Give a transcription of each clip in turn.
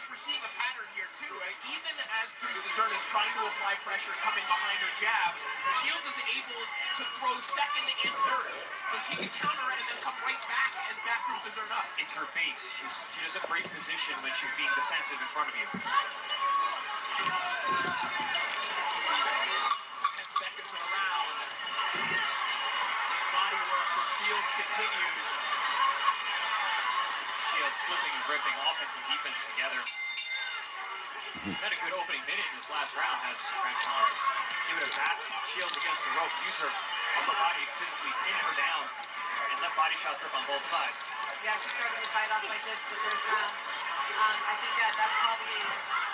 we're seeing a pattern here, too, right? Even as Cruz Dessert is trying to apply pressure coming behind her jab, Shields is able to throw second and third. So she can counter it and then come right back and back Cruz Dessert up. It's her base. She doesn't break position when she's being defensive in front of you. 10 seconds of the round. Body work for Shields continues. Shields slipping and ripping offense and defense together. He's had a good opening minute in this last round, has Franchon. Give it a bat, Shields against the rope, use her upper body to physically pin her down, and let body shots rip on both sides. Yeah, she started to fight off like this the first round. I think that's probably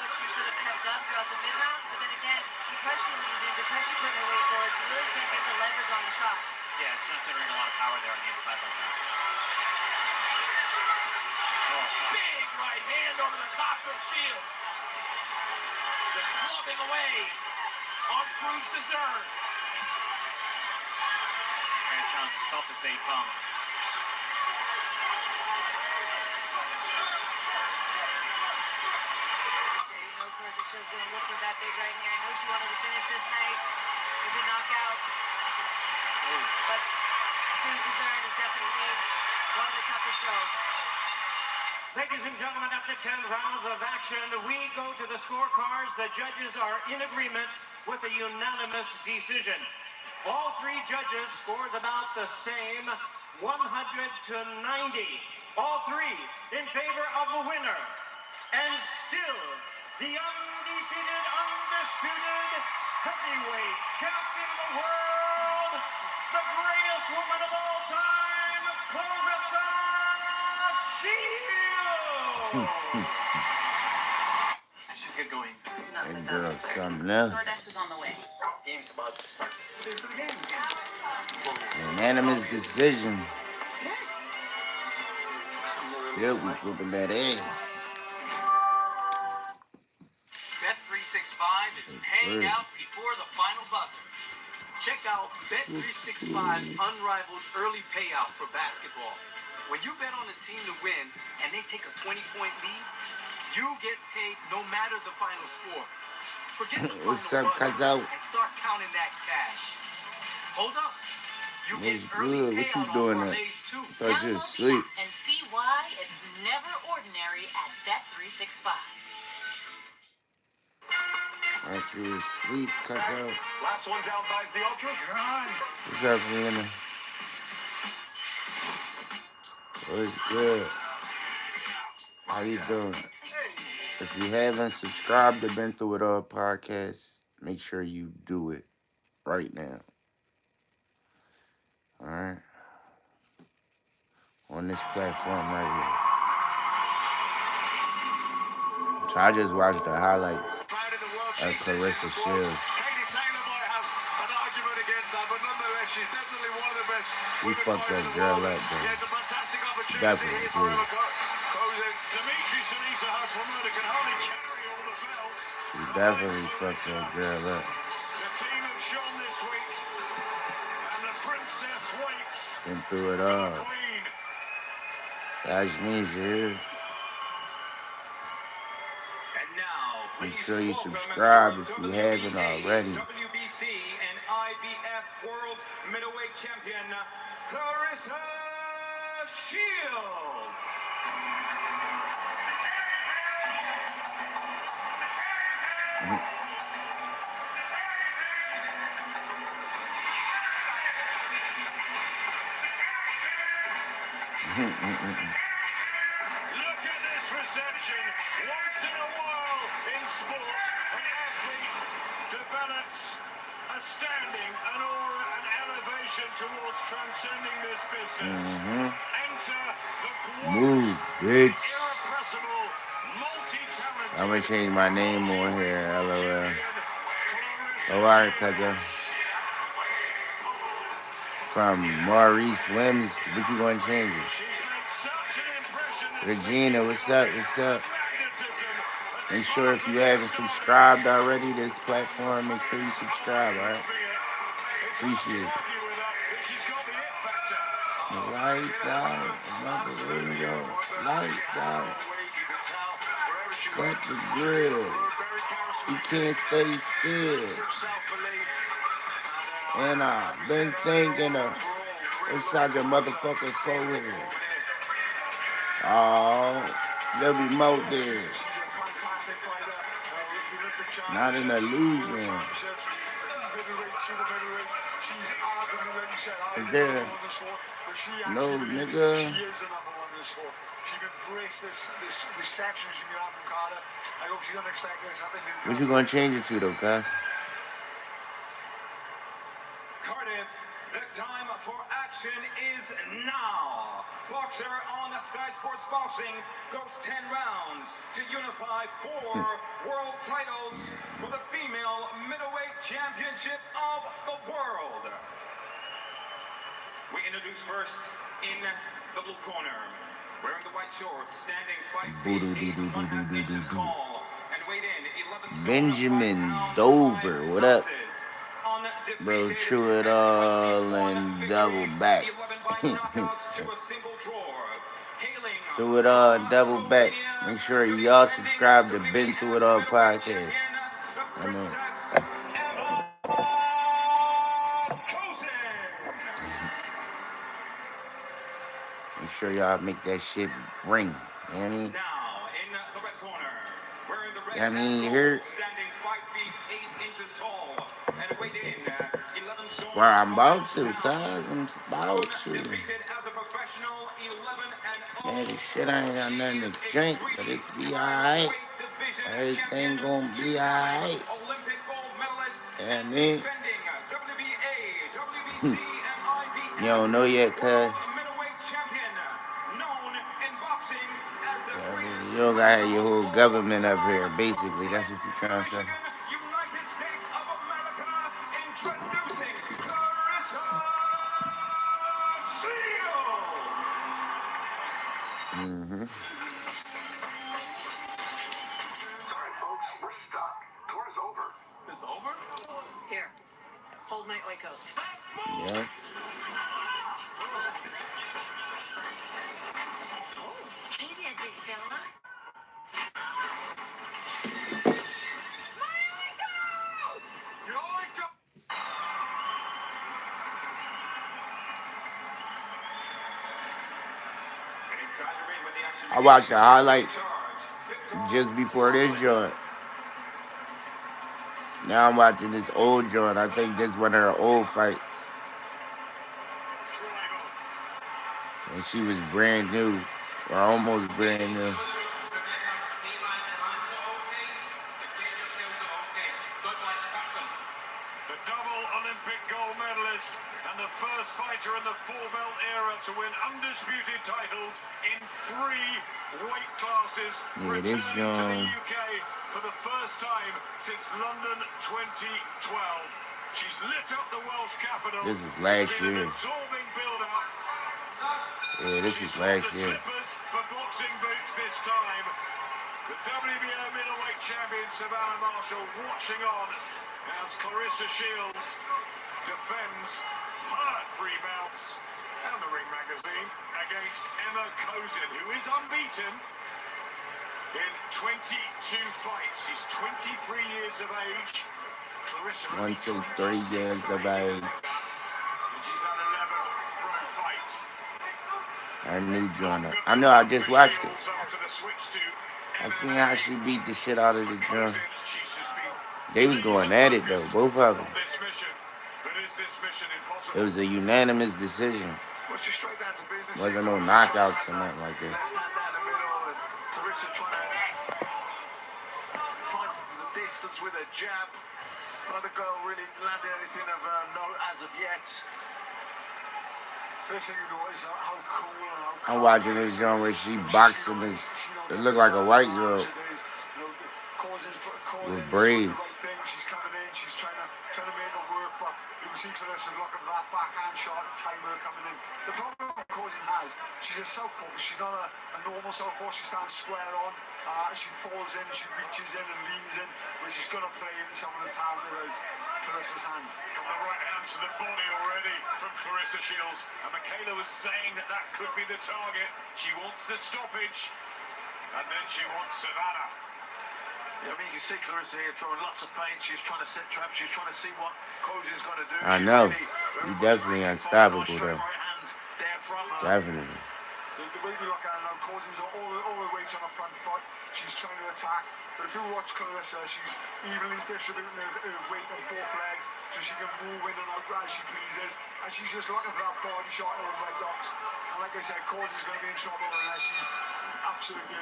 what she should have kept up throughout the mid-round, but then again, because she leans in, because she put her weight forward, she really can't get the leverage on the shot. Yeah, she's not generating a lot of power there on the inside like that. Oh, big right hand over the top of Shields. Just clubbing away on Cruz Dessert. Franchon's as tough as they come. Shields gonna look for that big right here. I know she wanted to finish this night with a knockout, but Cruz Dessert is definitely one of the toughest shows. Ladies and gentlemen, after 10 rounds of action, we go to the scorecards. The judges are in agreement with a unanimous decision. All three judges scored about the same, 100-90. All three in favor of the winner. And still, the undefeated, undisputed heavyweight champion of the world, the greatest woman of all time, Clarissa Shields. I should get going. That girl's something else. DoorDash is on the way. Game's about to start. Unanimous decision. Still, we whooping that ass. Bet365 is paying out before the final buzzer. Check out Bet365's unrivaled early payout for basketball. When you bet on a team to win and they take a 20-point lead, you get paid no matter the final score. Forget the What's final up, buzzer Kazo? and start counting that cash. Hold up. You get What's early good? What you payout doing on there? parlays too. Thought you was asleep. And see why it's never ordinary at Bet365. Thought you was asleep, Kazo. Last one down buys the Ultras. You're on. What's up, Vienna? What's good? How you doing? If you haven't subscribed to Been Through It All podcast, make sure you do it right now. Alright? On this platform right here. So I just watched the highlights of Clarissa Shields. We fucked that girl up, though. Definitely did. We definitely fucked that girl up. Been through it all. That means you're here. Make sure you subscribe if you haven't already. WBC and IBF World Middleweight Champion, Clarissa Shields. Look at this reception. Once in a while in sport, an athlete develops a standing, an aura, an elevation towards transcending this business. Enter the Move, bitch. irrepressible, multi-talented. I'm gonna change my name on here, LOL. Alright, Kaza. From Maurice Wims, what you gonna change it? Regina, what's up? What's up? Make sure if you haven't subscribed already to this platform, make sure you subscribe, alright? Appreciate it. Lights out. Another window. Lights out. cut the grill. You can't stay still. And I've been thinking of inside your motherfucking forehead. Oh, there'll be more there. Not an illusion. Is there no nigga? She is the number one in the sport. She's embraced this reception she's been having, Carter. I hope she doesn't expect this happening. What you gonna change it to though, cuz? Cardiff, the time for action is now. Boxer on Sky Sports Boxing goes 10 rounds to unify 4 world titles for the female middleweight championship of the world. We introduce first in the blue corner, wearing the white shorts, standing 5 feet 8 inches tall, and weighed in 11 stone, Benjamin Dover, what up? Bro, chew it all and double back. Through it all and double back. Make sure y'all subscribe to Been Through It All podcast. I know. Make sure y'all make that shit ring. You know what I mean? Now in the red corner, wearing the red I mean, you heard? standing 5 feet 8 inches tall, and weighed in 11 stone. Bro, I'm about to, cuz. I'm about to. Defeated as a professional, 11-0. Man, this shit I ain't got nothing to drink, but it's be alright. Everything gonna be alright. Olympic gold medalist, Yeah, me. defending WBA, WBC, and IBF You don't know yet, cuz. middleweight champion, known in boxing as the You don't gotta have your whole government up here, basically. That's what you're trying to say. United States of America, introducing Clarissa Shields. Mm-hmm. Sorry, folks, we're stuck. Tour is over. It's over? Here, hold my oikos. Yeah. Hey there, big fella. You like it? Inside the ring with the action. I watched the highlights just before this joint. Now I'm watching this old joint. I think this is one of her old fights. And she was brand new, or almost brand new. The double Olympic gold medalist and the first fighter in the four-belt era to win undisputed titles in 3 weight classes. Yeah, this returning to the young. UK for the first time since London 2012. She's lit up the Welsh capital. This is last It's been year. an absorbing build-up. Yeah, this She's is last swapped the year. slippers for boxing boots this time. The WBO middleweight champion Savannah Marshall watching on as Clarissa Shields defends her 3 bouts and the Ring magazine against Emma Kozin, who is unbeaten in 22 fights. She's 23 years of age. Clarissa 1, 2, 3 years of age. and she's had 11 pro fights. Her new joint. I know, I just watched it. Shields after the switch to I seen how she beat the shit out of the joint. She's just been They was going at it though, both of them. on this mission. But is this mission impossible? It was a unanimous decision. Well, she's straight down to business. Wasn't no knockouts or nothing like that. Left hand down the middle, and Clarissa trying to find the distance with a jab. Neither girl really landed anything of note as of yet. First thing you notice how cool and how I'm watching this joint where she boxing this. It looked like a white girl with braids. She's coming in, she's trying to make it work, but you can see Clarissa's looking for that backhand shot and time her coming in. The problem Kozin has, she's a southpaw, but she's not a normal southpaw. She stands square on, she falls in, she reaches in and leans in, which is going to play in some of the time that is Clarissa's hands. Got the right hand to the body already from Clarissa Shields, and Michaela was saying that could be the target. She wants the stoppage, and then she wants Savannah. Yeah, I mean, you can see Clarissa here throwing lots of pain. She's trying to set traps. She's trying to see what Cozy's going to do. I She know. really You very much definitely waiting for a nice unstoppable, straight though. right hand there from her. Definitely. The way we look at her now, Cozy's all the weight on her front foot. She's trying to attack. But if you watch Clarissa, she's evenly distributing her weight on both legs so she can move in and out as she pleases. And she's just looking for that body shot on the red dogs. And like I said, Cozy's going to be in trouble unless she absolutely...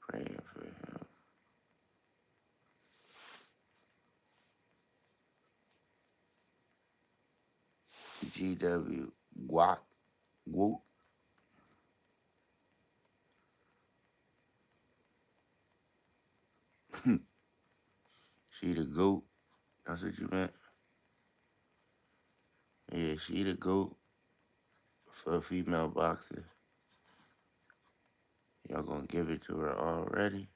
Praying for him. GW Guap Whoop. She the goat. That's what you meant? Yeah, she the goat for a female boxer. Y'all gonna give it to her already?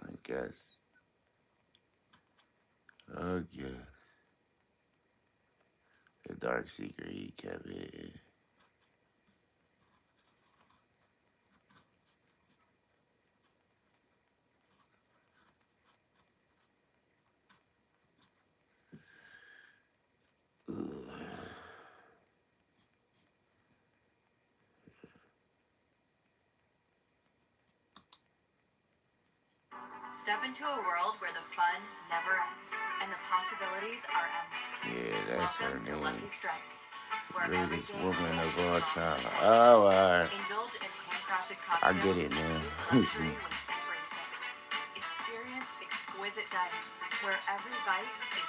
I guess. The dark secret he kept it. Step into a world where the fun never ends and the possibilities are endless. Yeah, that's her Welcome to Lucky name. Strike, where every Greatest game woman is of all a time. promise. Oh, all right. Indulge in handcrafted I cocktails get it and now. taste luxury with every sip. Experience exquisite dining, where every bite is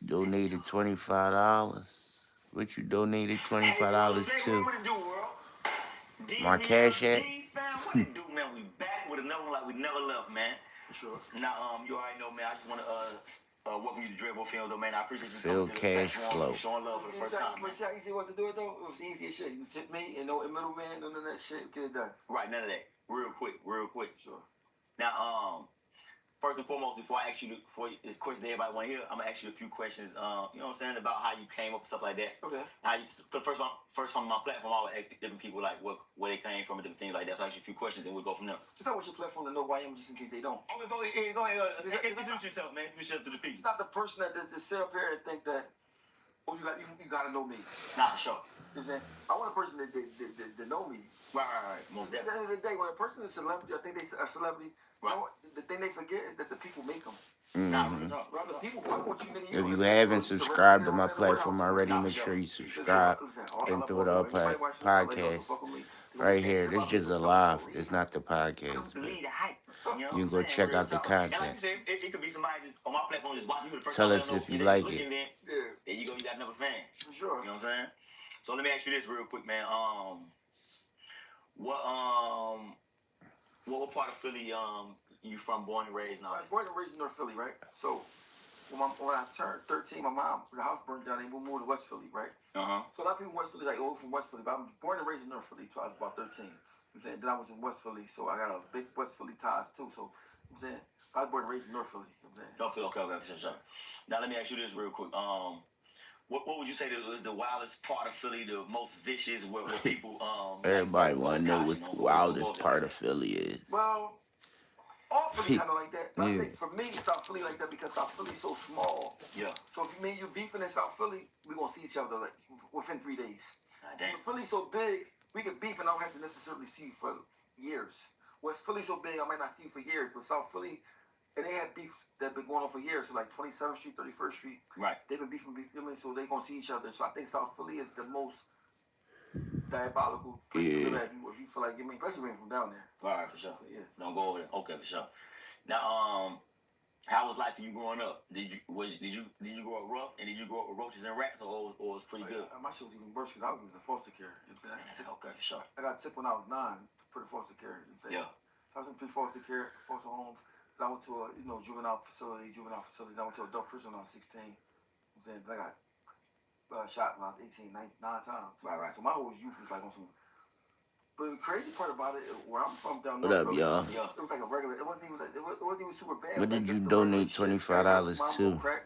Donated $25. What you donated $25 to? My Cash App? What it do, man? We back with another one like we never left, man. For sure. Now, you already know, man. I just want to welcome you to Dreadful Films, though, man. I appreciate you Phil coming to the Cash platform, Flow. showing love for the first time. But see how easy it was to do it though? It was easy as shit. You tip me and no middleman, none of that shit. Get it done. Right, none of that. Real quick. Sure. Now, first and foremost, before I ask you the question that everybody want to hear, I'm gonna ask you a few questions. You know what I'm saying, about how you came up and stuff like that. Okay. Cause first on my platform, I always ask different people like where they came from and different things like that. So I ask you a few questions, then we'll go from there. Just I want your platform to know who I am, just in case they don't. Okay, go ahead. Introduce yourself, man. Introduce yourself to the people. It's not the person that just sit up here and think that, oh, you gotta know me. Not for sure. You know what I'm saying? I want a person that know me. Right. Most At the definitely. end of the day, when a person is a celebrity, I think they a celebrity. Right. You know what? The thing they forget is that the people make them. Nah, Mhm. real talk. Rather people fuck with you, nigga. If you haven't subscribed to my platform already, make sure you subscribe and throw it up podcast right here. This is just a live. It's not the podcast. But Believe the hype. You you can go check out the And like content. you said, it could be somebody on my platform just watching you the first Tell time. us they don't if you know, like they it. looking in, Yeah, there you go. You got another fan. for sure. You know what I'm saying? So let me ask you this real quick, man. What part of Philly you from, born and raised, and all I that? was born and raised in North Philly, right? So when I turned 13, my mom, the house burned down. They moved to West Philly, right? So a lot of people in West Philly like, oh, from West Philly. But I'm born and raised in North Philly until I was about 13. You know what I'm saying? Then I was in West Philly, so I got a big West Philly ties too. So you know what I'm saying, I was born and raised in North Philly. You know what I'm saying? Don't feel okay, sure. Now let me ask you this real quick. What would you say that was the wildest part of Philly, the most vicious, where people Everybody like, want to know what the wildest part of Philly is. Well, all Philly kind of like that. But I Yeah. think for me, South Philly like that because South Philly's so small. Yeah. So if me and you beefing in South Philly, we gonna see each other like within 3 days. God damn. When Philly's so big, we can beef and I don't have to necessarily see you for years. West Philly so big, I might not see you for years, but South Philly, and they had beef that been going on for years. So like 27th Street, 31st Street, Right. they've been beefing, you know what I mean? So they gonna see each other. So I think South Philly is the most diabolical place to live at if you feel like, you mean, especially being from down there. All right, for sure. Yeah. Don't go over there. Okay, for sure. Now, How was life for you growing up? Did you grow up rough, and did you grow up with roaches and rats, or it was pretty good? My shit was even worse because I was in foster care. You know what I'm saying? Okay, sure. I got tipped when I was 9 for the foster care. You know what I'm saying? Yeah. So I was in 3 foster care, foster homes. Then I went to a juvenile facility. Then I went to adult prison when I was 16. You know what I'm saying? Then I got shot when I was 18, 9 times. Right. So my whole youth was like on some. But the crazy part about it, where I'm from down What north, up, y'all? it was like a regular. It wasn't even super bad. What Like, did you just the donate regular shit. $25 Mom to? on crack.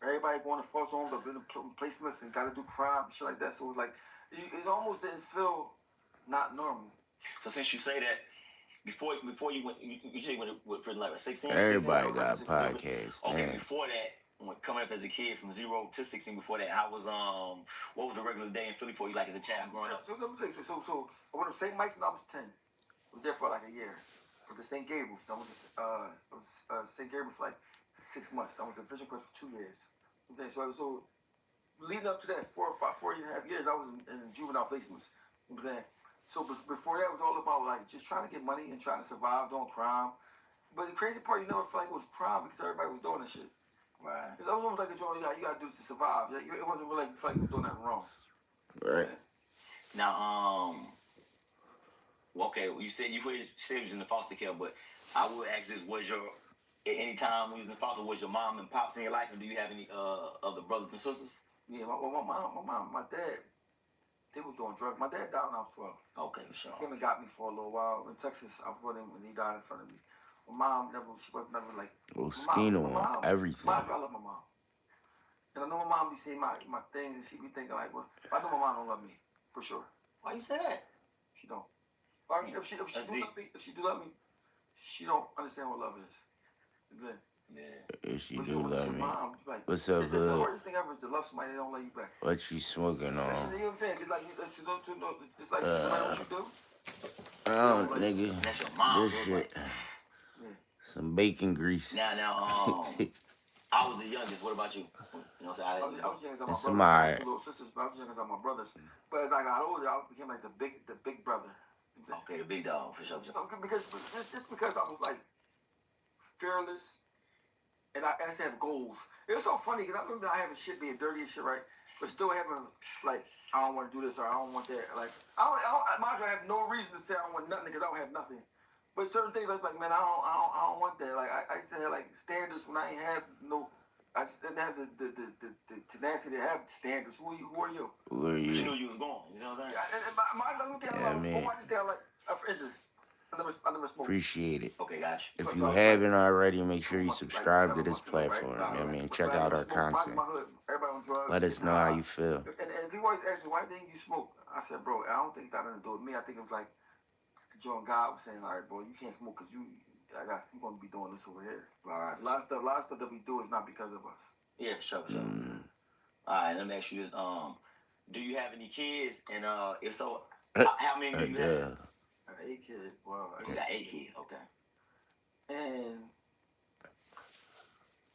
Everybody going to foster homes or been in placements and got to do crime and shit like that. So it was like it almost didn't feel not normal. So since you say that, before you went, you said you went to prison like 16. Everybody 16, got podcasts. Okay, Man. before that, when coming up as a kid from 0 to 16, before that, how was what was a regular day in Philly for you, like as a child growing up? So let me tell you. So I went to St. Mike's when I was 10. I was there for like a year. With the St. Gabriel's. I went to St. Gabriel's for like 6 months. I went to Vision Quest for 2 years. You know what I'm saying? So leading up to that 4 and a half years, I was in juvenile placements. You know what I'm saying? So before that, it was all about like just trying to get money and trying to survive doing crime. But the crazy part, you never felt like it was crime because everybody was doing this shit. Right. Because it was almost like a joint you got to do this to survive. It wasn't really like you felt like you was doing nothing wrong. Right. Now, okay, you said you was in the foster care, but I would ask this: at any time when you was in foster, was your mom and pops in your life, and do you have any other brothers and sisters? Yeah, my mom, my dad, they was doing drugs. My dad died when I was 12. Okay, sure. He came and got me for a little while in Texas. I was with him when he died in front of me. My mom she was never like. Moschino on everything. I love my mom. And I know my mom be saying my things, and she be thinking like, well, I know my mom don't love me for sure. Why you say that? She don't. Or if she do love me, she don't understand what love is. Again. Yeah. If she do love me. Mom, like, What's up, the Hood? hardest thing ever is to love somebody that don't love you back. What you smoking on? You know what I'm saying? It's like it's like no matter what you do. Nigga. That's your mom. This shit. Yeah. Some bacon grease. Now, I was the youngest. What about you? You know what I'm saying? I was young as my It's brothers. my- I had 2 little sisters, but I was young as my brothers. But as I got older, I became like the big brother. Okay, the big dog for sure. Because I was like fearless, and I had to have goals. It was so funny because I remember I having shit being dirty and shit, right? But still having like I don't want to do this or I don't want that. Like I have no reason to say I don't want nothing because I don't have nothing. But certain things I was like, man, I don't want that. Like I used to have like standards when I ain't have no. I just didn't have the tenacity to have standards. Who are you? Who are You you? knew you was going. You know what I'm saying? I just think for instance, I never smoked. Appreciate it. Okay, gotcha. If you haven't already, make sure you subscribe to this platform. You know what I mean? Check out our content. Let us know how you feel. And people always ask me, why didn't you smoke? I said, bro, I don't think that had to do with me. I think it was like Joe and God was saying, all right, bro, you can't smoke because you're going to be doing this over here. All right. A lot of stuff that we do is not because of us. Yeah, for sure. All right, let me ask you this. Do you have any kids? And if so, how many do you have? I got 8 kids. Wow. You got 8 kids. Okay. And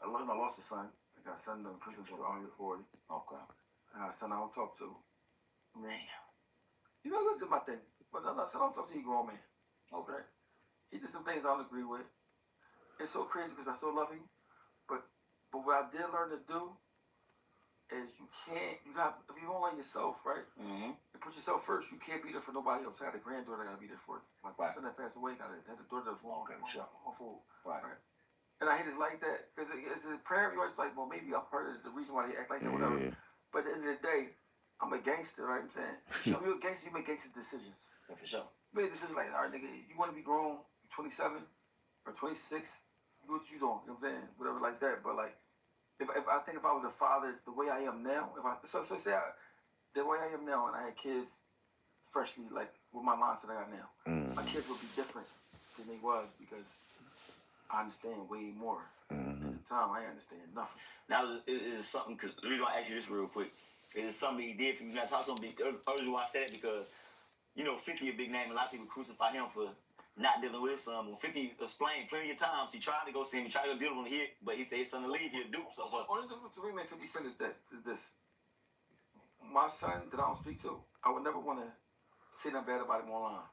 I lost a son. I got a son in prison for 140. Okay. I got a son I don't talk to. Man. You know, this is my thing. But I said, I don't talk to you, grown man. Okay. He did some things I don't agree with. It's so crazy because I still love him. But what I did learn to do is if you don't like yourself, right? Mm-hmm. And put yourself first, you can't be there for nobody else. I had a granddaughter I got to be there for. My son that passed away, had a daughter that was wrong. Okay, sure. Right. And I hate it's like that because as a parent, you're always like, well, maybe I'm part of the reason why they act like that, whatever. Yeah. But at the end of the day, I'm a gangster, right? I'm saying, if you're a gangster, you make gangster decisions. Yeah, for sure. You make decisions like, all right, nigga, you want to be grown, you're 27 or 26, you do what you doing, you know what I'm saying? Whatever like that. But like, if I was a father the way I am now, the way I am now and I had kids freshly, like with my mindset I got now, my kids would be different than they was because I understand way more. At the time, I understand nothing. Now, is something, because the reason why I ask you this real quick, is something he did for you. Now, talk something, earlier why I said it because, 50 a big name, a lot of people crucify him for not dealing with his son. When 50 explained plenty of times, he tried to go see him, he tried to go deal with him, but he said his son to leave, he'll do so. Only thing to me, 50 Cent is this. My son that I don't speak to, I would never want to say nothing bad about him online.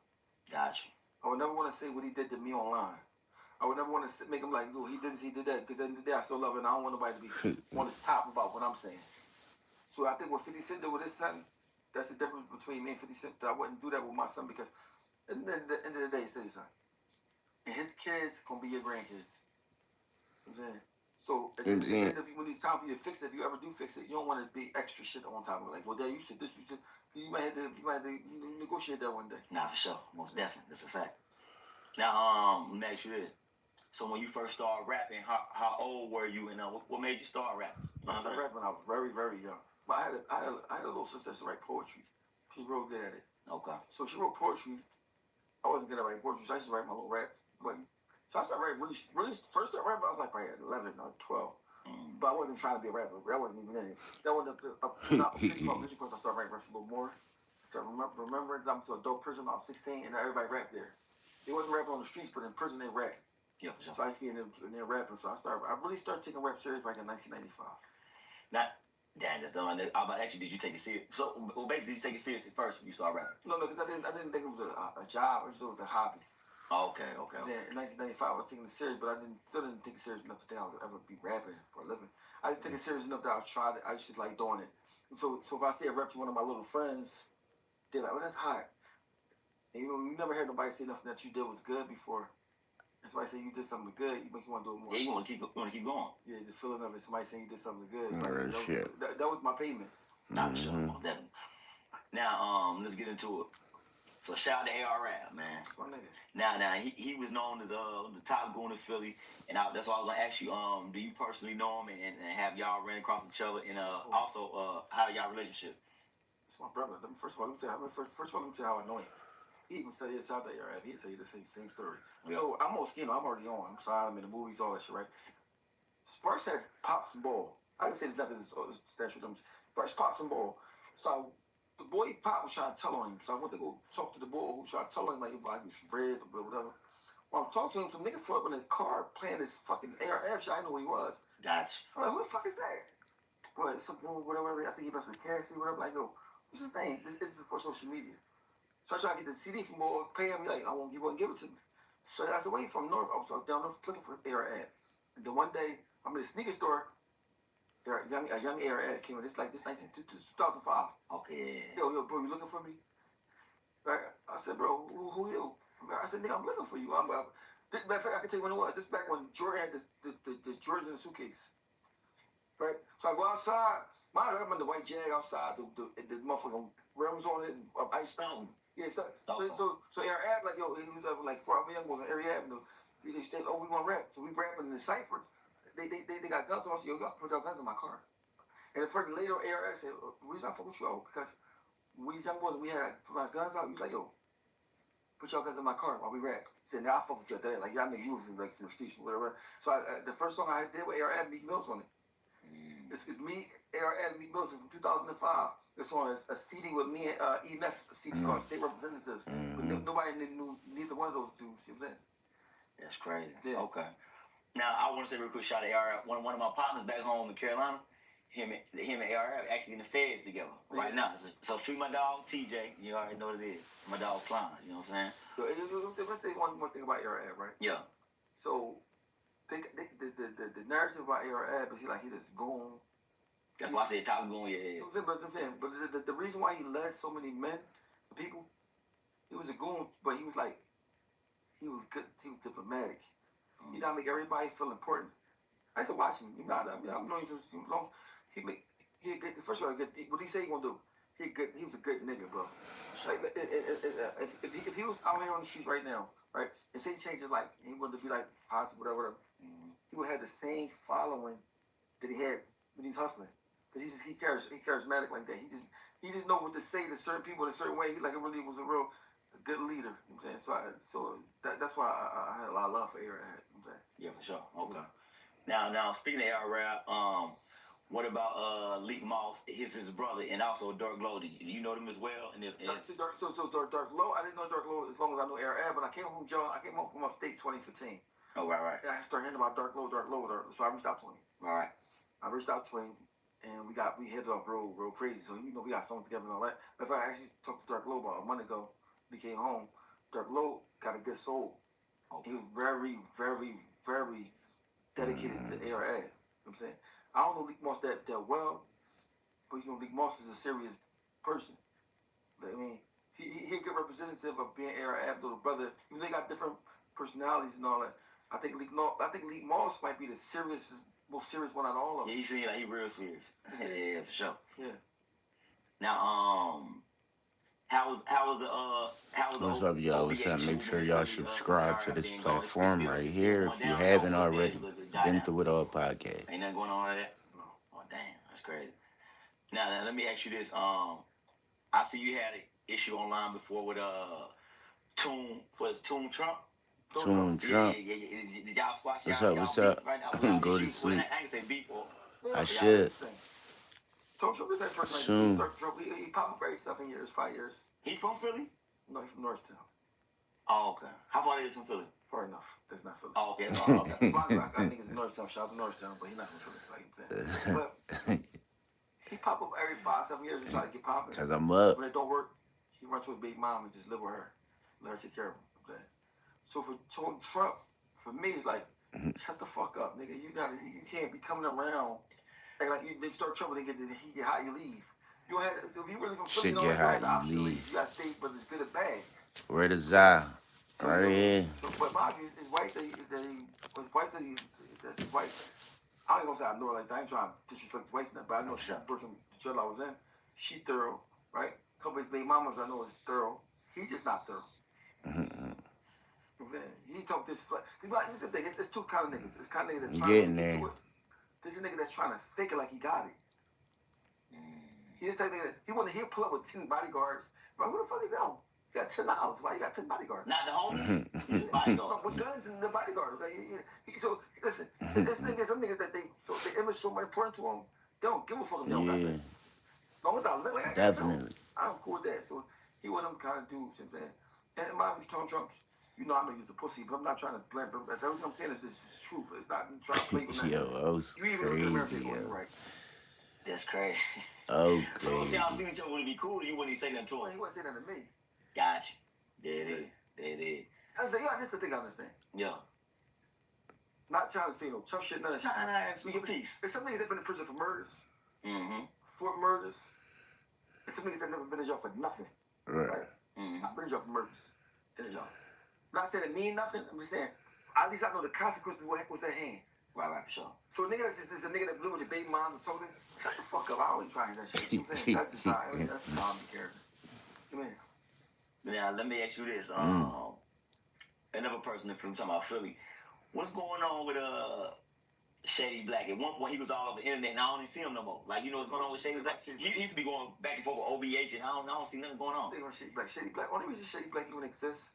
Gotcha. I would never want to say what he did to me online. I would never want to make him like, oh, he did this, he did that. Because at the end of the day, I still love it. And I don't want nobody to be on his top about what I'm saying. So I think what 50 Cent did with his son, that's the difference between me and 50 Cent. I wouldn't do that with my son because at the end of the day, it's his son. And his kids going to be your grandkids. You know what I'm saying? So at the end of the day, when it's time for you to fix it, if you ever do fix it, you don't want to be extra shit on top of it. Like, well, Dad, you said this, you said, you might have to negotiate that one day. Nah, for sure. Most definitely. That's a fact. Now, let me ask you this. So when you first started rapping, how old were you, and what made you start rapping? You know I started rapping when I was very, very young. But I had a little sister that write poetry. She real good at it. Okay. So she wrote poetry. I wasn't good at writing poetry, so I used to write my little raps. But so I started writing really first started rapping. I was like probably 11 or 12. But I wasn't trying to be a rapper. That wasn't even in it. That wasn't a vision because I started writing raps a little more. I started remembering that I went to adult prison when I was 16, and everybody rapped there. They wasn't rapping on the streets, but in prison they rapped. Yeah, for sure. So I used to be in there rapping. So I really started taking rap serious back in 1995. Damn, that's done. I'm about to ask you, did you take it serious? So, well, basically, did you take it seriously first when you started rapping? No, because I didn't think it was a job. I just thought it was a hobby. Okay. In 1995, I was taking it serious, but still didn't take it serious enough to think I would ever be rapping for a living. I just took it serious enough that I used to like doing it. And so if I say a rap to one of my little friends, they're like, "Oh, that's hot." And you never heard nobody say nothing that you did was good before. And somebody say you did something good, you make you want to do it more. Yeah, you want to keep going. Yeah, the feeling of it. Somebody saying you did something good. Like, that was my payment. Nah, for sure, most definitely. Now, let's get into it. So shout out to AR, man. My nigga. Now he was known as the top goon in Philly, and that's why I was gonna ask you. Do you personally know him, and have y'all ran across each other, and also how y'all relationship? It's my brother. First of all, let me tell you how I know him. He even said, "Yes, shout out to AR. He'd tell you the same story." Yeah. So I'm already on. I'm sorry, I'm in the movies, all that shit, right? Sparks had pops and ball. I didn't say this never is statue. Sparks pops and ball. So the boy Pop was trying to tell on him. So I went to go talk to the boy who was trying to tell him, like, you buy me some bread or whatever. When I'm talking to him, some nigga pulled up in his car playing this fucking AR shit. I didn't know who he was. Gotcha. I'm like, who the fuck is that? But some boy, whatever, I think he must be Cassie, whatever. Like, yo, what's his name? This is before social media. So I tried to get the CD from boy, pay him, like, he wouldn't give it to me. So I said, wait, from North, I was down North looking for AR ad. And then one day, I'm in a sneaker store, a young AR ad came in. It's like this 2005. Okay. Yo, bro, you looking for me? Right? I said, bro, who you? I said, nigga, I'm looking for you. Matter of fact, I can tell you when it was. This back when Jordan had this George in the suitcase. Right? So I go outside. I'm in the white jag outside, the motherfucking rims on it, and ice stone. Yeah, so Air Ab, like, yo, he was like Far Young was on Area Avenue. He said, oh, we gonna rap. So we rapping in the cipher. They got guns on us. Yo, y'all put your guns in my car. And the first later Air Ab said, the reason I fuck with you out, because when we was young boys, we had put our guns out. He was like, yo, put your guns in my car while we rap. He said, now I fuck with you today. Like, y'all niggas was in, like, in the streets or whatever. So the first song I did with Air Ab, Meek Mills on it. It's me, Air Ab, Meek Mills from 2005. It's on a CD with me and E-Ness, a CD called State Representatives. But nobody knew neither one of those dudes. You know what I'm saying? That's crazy. Yeah. Okay. Now, I want to say real quick, shout out to AR. One of my partners back home in Carolina, him and AR are actually in the feds together right now. So free my dog, TJ. You already know what it is. My dog, Klein. You know what I'm saying? So let's say one more thing about AR, right? Yeah. So the narrative about AR is he this goon. That's why I said top goon, yeah. But the reason why he led so many men, people, he was a goon, but he was good. He was diplomatic. He not make everybody feel important. I used to watch him. I've known him since long. He a good. First of all, what he say he gonna do? He was a good nigga, bro. Like, if he was out here on the streets right now, right, and say he changed his life, and he wanted to be like positive, whatever, he would have the same following that he had when he was hustling. Because he charismatic like that. He just know what to say to certain people in a certain way. He really was a real good leader. You know what I'm saying? So that's why I had a lot of love for AR. You know what I'm saying? Yeah, for sure. Okay. Now speaking of AR Rap, what about Leak Moss, his brother, and also Dark Low? Do you know them as well? Dark Low, I didn't know Dark Low as long as I know AR, but I came home from upstate 2015. Oh, right. And I started hearing about Dark Low, so I reached out to him. All right. I reached out to him, and we headed off real crazy. So we got songs together and all that. But if I actually talked to Dark Low about a month ago, we came home. Dark Low got a good soul. He was very, very, very dedicated to ARA. You know what I'm saying? I don't know Leak Moss that well, but you know Leak Moss is a serious person. I mean, he a good representative of being ARA's little brother. Even though they got different personalities and all that. I think Leak Moss might be the most serious one out of all of them. Yeah, he seems like he real serious. Yeah, for sure. Yeah. Now, how was the What's up, y'all? What's up? Make sure y'all subscribe to this platform right here if you haven't already. Been Through It All podcast. Ain't nothing going on with that? No. Oh, damn. That's crazy. Now, let me ask you this. I see you had an issue online before with Toon Trump? Toon Trump. Yeah. Did y'all squash? What's up? Right now, Go to sleep. I ain't say beef or... I should. Toon Trump is that person. Soon. He popped up every 7 years, 5 years. He from Philly? No, he's from Norristown. Oh, okay. How far is from Philly? Far enough. That's not Philly. Oh, okay. Okay. I think it's Norristown. Shout out to Norristown, but he's not from Philly. Like I'm saying. But he pop up every 5, 7 years and try to get popping. Cause I'm up. When it don't work, he runs to his big mom and just live with her. Let her take care of him. You know what I'm saying? So for Toon Trump, for me, it's like, shut the fuck up, nigga. You can't be coming around. Like they start trouble, he get hot, you leave. You don't have, so if you really from Philly, Shit get hot, you leave. You gotta stay, whether it's good or bad. Where the Zai? So, Right here. So, but mind you, his wife, that's his wife. I ain't gonna say I know her like that. I ain't trying to disrespect his wife, but I know she's working the jail I was in. She thorough, right? A couple of his late mamas I know is thorough. He just not thorough. He talk this. This is the thing. It's two kind of niggas. It's kind of niggas that trying to get to it. There's a nigga that's trying to fake it like he got it. He didn't tell me that he'll pull up with 10 bodyguards. But who the fuck is that? You got $10. Why you got 10 bodyguards? Not the homies. Bodyguards. No, with guns and the bodyguards. Like, so listen, some niggas that the image so much important to them, they don't give a fuck if they don't got that. As long as I look like I got Definitely. I'm cool with that. So he one of them kind of dudes, you know what I'm saying? And my Toon Trump's, you know I know you're a pussy, but I'm not trying to blame him. Everything I'm saying is this is truth. It's not trying to play with nothing. Yo, I was you even look at the mirror and say, crazy, oh, yo. you're right. That's crazy. Oh, So if crazy. y'all seen each other, would it be cool? Or you wouldn't even say nothing to Well, him? he wasn't saying that to me. Gotcha. There it is. I said, this is the thing I understand. Yeah. Not trying to say no tough shit, none of that shit. Nah, speak your piece. There's some niggas that been in prison for murders, Mm-hmm. for murders. There's some niggas that never been in jail for nothing. Right. Mm-hmm. I've been in jail for murders. Been in jail. Not saying it mean nothing. I'm just saying, at least I know the consequences of what was at hand. Right, for sure. So a nigga that's a nigga that blew with your baby mom and told him, shut the fuck up. I don't even try that shit. You know what I'm saying? That's just how I'm the character. Come in. Now, let me ask you this. Another person from talking about Philly. What's going on with Shady Black? At one point, he was all over the internet, and I don't even see him no more. Like, you know what's going on with Shady Black? He used to be going back and forth with OBH, and I don't see nothing going on. They want Shady Black. Shady Black. Only reason Shady Black even exists,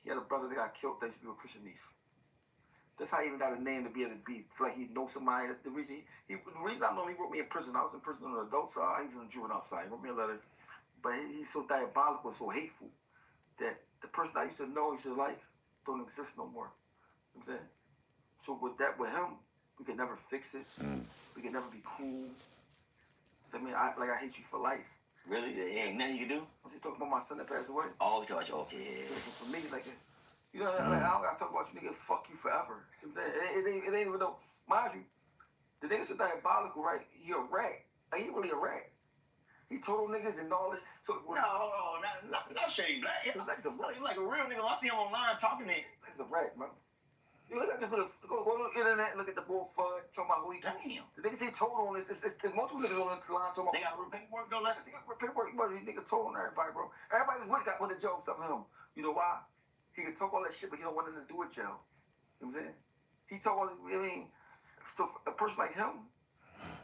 he had a brother that got killed that used to be with Christian Leaf. That's how he even got a name to be able to be. It's like he knows somebody. The reason I know him, he wrote me in prison. I was in prison on the adult side. I was on the juvenile side. He wrote me a letter. But he's so diabolical, so hateful, that the person I used to know, used to like, don't exist no more. You know what I'm saying? So with him, we could never fix it. We could never be cool. I mean, I hate you for life. Really? There ain't nothing you can do? Was he talking about my son that passed away? Oh, he talking about you. Okay. For me, like, you know, like, I don't gotta talk about you, nigga. Fuck you forever. You know what I'm saying? It ain't even though, mind you, the nigga's so diabolical, right? He a rat. Like, he really a rat. He told niggas and all this. So No, not Shady Black. He's like a real nigga. I see him online talking to him. He's a rat, man. You look at this, go to the internet and look at the bull fuck, talking about who he told. Damn. The niggas he told on this, there's multiple niggas on the line talking about. They got real paperwork though, let's They got paperwork, but these niggas told on everybody, bro. Everybody got with the jokes of him. You know why? He can talk all that shit, but he don't want nothing to do with jail. You know what I'm saying? He talk all this, I mean, so a person like him,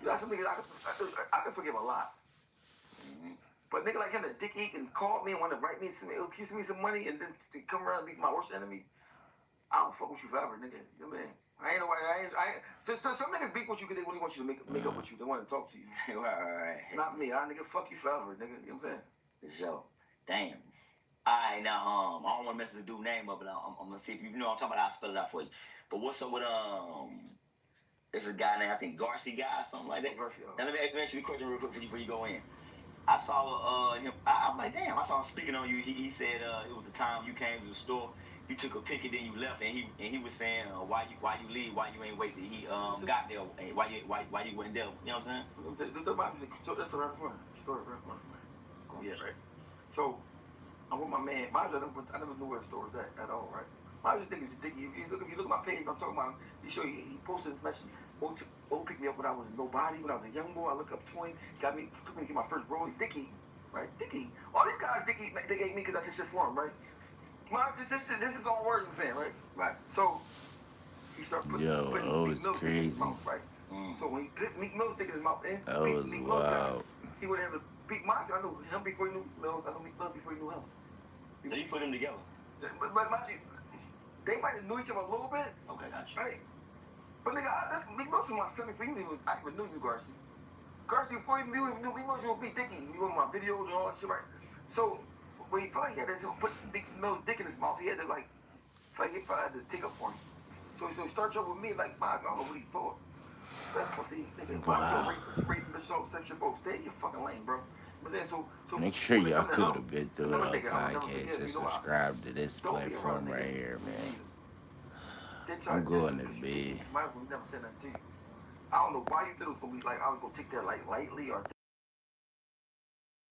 you know, some niggas I can forgive a lot. But a nigga like him, that dick eat and called me and want to write me, send me some money, and then to come around and be my worst enemy. I don't fuck with you forever, nigga. You know what I mean? So some niggas beat with you because they really want you to make up with you. They want to talk to you. right. Not me. Nigga, fuck you forever, nigga. You know what I'm saying? For sure. Damn. Alright, now I don't want to mess this dude's name up, but I'm gonna see if you know what I'm talking about. I'll spell it out for you. But what's up with there's a guy named I think Garcia guy or something like that. Garcia. Now let me ask you a question real quick before you go in. I saw him. I'm like, damn. I saw him speaking on you. He said it was the time you came to the store you took a pick and then you left, and he was saying why you leave, why you ain't wait till he got there, and why you went there. You know what I'm saying? That's a right point. Story right point, man. Yeah. Right. So I'm with my man. I never knew where the store was at all, right? I just think it's ridiculous. If you look at my page, I'm talking about. He showed you. He posted a message. O picked me up when I was nobody. When I was a young boy, I look up to him. Took me to get my first rollie. Dickie, right? Dickie. All these guys, Dickie, they hate me because I did shit for him, right? This is all words I'm saying, right? Right. So he started putting Meek Mill's dick in his crazy. mouth, right? So when he put Meek Mill's dick in his mouth, and That was Meek Mill's guy, wild. he would have a Meek Mill's. I knew him before he knew Mills. I knew Meek Mill before he knew him. So you put them together? But mind you, they might have knew each other a little bit. Okay, gotcha. Right. But nigga, that's Meek Mill's from my son before I even knew you, Garcia. Garcia, before you knew Meek Mill's, you would be Dickie. You were in my videos and all that shit, right? So when he felt like he had to put Meek Mill's dick in his mouth, he had to like, felt like he had to take up for him. So he started trouble with me, like, I don't know what he thought. Said pussy, nigga, Wow. raping bitch, all same shit, bro. Stay in your fucking lane, bro. I'm saying, so Make sure when it y'all come to could him, have been through another the nigga I'll never podcast forgive, and you know what? subscribe to this Don't be platform around a right nigga here, man. They try I'm to going diss to you 'cause you bed. smile, but never said nothing to you. I don't know why you thought it was gonna be like I was gonna take that like lightly or